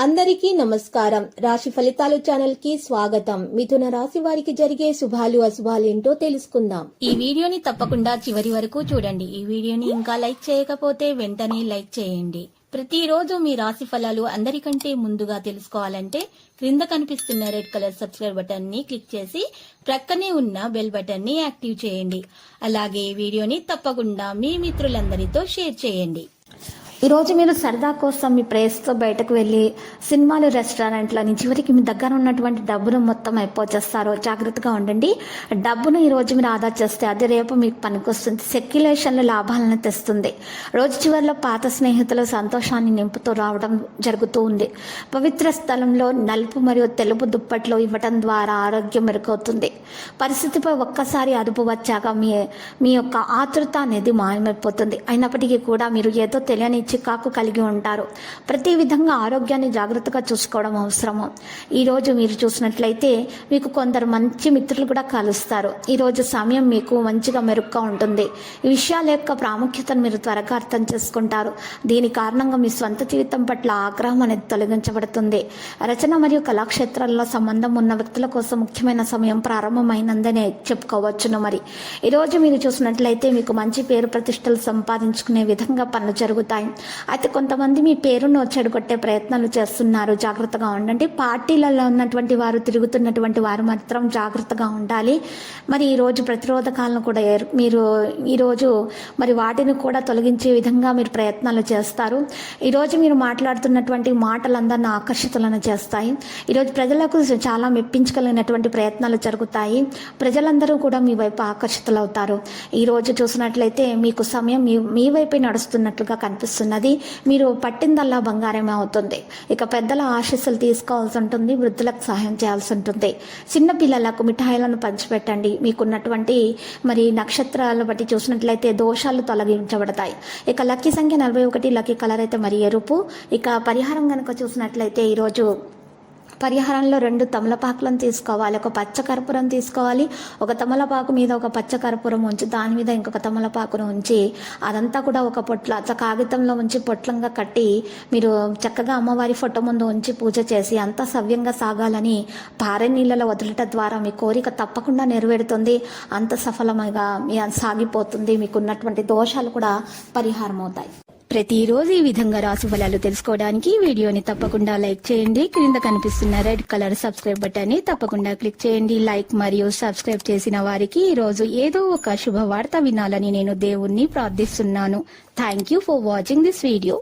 అందరికీ నమస్కారం. రాశి ఫలితాలు ఛానల్ కి స్వాగతం. మిథున రాశి వారికి జరిగే శుభాలు అశుభాలు ఏంటో తెలుసుకుందాం. ఈ వీడియోని తప్పకుండా చివరి వరకు చూడండి. ఈ వీడియోని ఇంకా లైక్ చేయకపోతే వెంటనే లైక్ చేయండి. ప్రతిరోజు మీ రాశి ఫలాలు అందరికంటే ముందుగా తెలుసుకోవాలంటే క్రింద కనిపిస్తున్న రెడ్ కలర్ సబ్స్క్రైబ్ బటన్ ని క్లిక్ చేసి ప్రక్కనే ఉన్న బెల్ బటన్ ని యాక్టివ్ చేయండి. అలాగే ఈ వీడియోని తప్పకుండా మీ మిత్రులందరితో షేర్ చేయండి. ఈరోజు మీరు సరదా కోసం మీ ప్రేయస్తో బయటకు వెళ్ళి సినిమాలు, రెస్టారెంట్లని చివరికి మీ దగ్గర ఉన్నటువంటి డబ్బును మొత్తం అయిపోచేస్తారు. జాగ్రత్తగా ఉండండి. డబ్బును ఈరోజు మీరు ఆదా చేస్తే అది రేపు మీకు పనికొస్తుంది. సెక్యులేషన్లో లాభాలను తెస్తుంది. రోజు చివరిలో పాత స్నేహితులు సంతోషాన్ని నింపుతూ రావడం జరుగుతూ ఉంది. పవిత్ర స్థలంలో నలుపు మరియు తెలుపు దుప్పట్లు ఇవ్వడం ద్వారా ఆరోగ్యం మెరుగవుతుంది. పరిస్థితిపై ఒక్కసారి అదుపు వచ్చాక మీ యొక్క ఆతృత అనేది మాయమైపోతుంది. అయినప్పటికీ కూడా మీరు ఏదో తెలియని చికాకు కలిగి ఉంటారు. ప్రతి విధంగా ఆరోగ్యాన్ని జాగ్రత్తగా చూసుకోవడం అవసరము. ఈరోజు మీరు చూసినట్లయితే మీకు కొందరు మంచి మిత్రులు కూడా కలుస్తారు. ఈరోజు సమయం మీకు మంచిగా మెరుగ్గా ఉంటుంది. ఈ విషయాల యొక్క ప్రాముఖ్యతను మీరు త్వరగా అర్థం చేసుకుంటారు. దీని కారణంగా మీ స్వంత జీవితం పట్ల ఆగ్రహం అనేది తొలగించబడుతుంది. రచన మరియు కళాక్షేత్రాల్లో సంబంధం ఉన్న వ్యక్తుల కోసం ముఖ్యమైన సమయం ప్రారంభమైనందనే చెప్పుకోవచ్చును. మరి ఈరోజు మీరు చూసినట్లయితే మీకు మంచి పేరు ప్రతిష్టలు సంపాదించుకునే విధంగా పనులు జరుగుతాయి. అయితే కొంతమంది మీ పేరును చెడగొట్టే ప్రయత్నాలు చేస్తున్నారు. జాగ్రత్తగా ఉండండి. పార్టీలలో ఉన్నటువంటి వారు, తిరుగుతున్నటువంటి వారు మాత్రం జాగ్రత్తగా ఉండాలి. మరి ఈరోజు ప్రతిరోధకాలను కూడా మీరు ఈరోజు మరి వాటిని కూడా తొలగించే విధంగా మీరు ప్రయత్నాలు చేస్తారు. ఈరోజు మీరు మాట్లాడుతున్నటువంటి మాటలందరినీ ఆకర్షితులను చేస్తాయి. ఈరోజు ప్రజలకు చాలా మెప్పించగలిగినటువంటి ప్రయత్నాలు జరుగుతాయి. ప్రజలందరూ కూడా మీ వైపు ఆకర్షితులవుతారు. ఈరోజు చూసినట్లయితే మీకు సమయం మీ వైపే నడుస్తున్నట్లుగా కనిపిస్తున్నది. మీరు పట్టిందల్లా బంగారమే అవుతుంది. ఇక పెద్దల ఆశీస్సులు తీసుకోవాల్సి ఉంటుంది. వృద్ధులకు సహాయం చేయాల్సి ఉంటుంది. చిన్న పిల్లలకు మిఠాయిలను పంచిపెట్టండి. మీకున్నటువంటి మరి నక్షత్రాలను బట్టి చూసినట్లయితే దోషాలు తొలగించబడతాయి. ఇక లక్కీ సంఖ్య 41, లక్కీ కలర్ అయితే మరి ఎరుపు. ఇక పరిహారం కనుక చూసినట్లయితే ఈరోజు పరిహారంలో 2 తమలపాకులను తీసుకోవాలి. ఒక పచ్చ కర్పూరం తీసుకోవాలి. ఒక తమలపాకు మీద ఒక పచ్చ కర్పూరం ఉంచి దాని మీద ఇంకొక తమలపాకును ఉంచి అదంతా కూడా ఒక కాగితంలో ఉంచి పొట్లంగా కట్టి మీరు చక్కగా అమ్మవారి ఫోటో ముందు ఉంచి పూజ చేసి అంతా సవ్యంగా సాగాలని పారే నీళ్ళలో వదలటం ద్వారా మీ కోరిక తప్పకుండా నెరవేరుతుంది. అంత సఫలంగా సాగిపోతుంది. మీకున్నటువంటి దోషాలు కూడా పరిహారం అవుతాయి. ప్రతిరోజు ఈ విధంగా రాశి ఫలాలు తెలుసుకోవడానికి వీడియోని తప్పకుండా లైక్ చేయండి. క్రింద కనిపిస్తున్న రెడ్ కలర్ సబ్స్క్రైబ్ బటన్ ని తప్పకుండా క్లిక్ చేయండి. లైక్ మరియు సబ్స్క్రైబ్ చేసిన వారికి ఈ రోజు ఏదో ఒక శుభవార్త వినాలని నేను దేవుణ్ణి ప్రార్థిస్తున్నాను. Thank you for watching this video.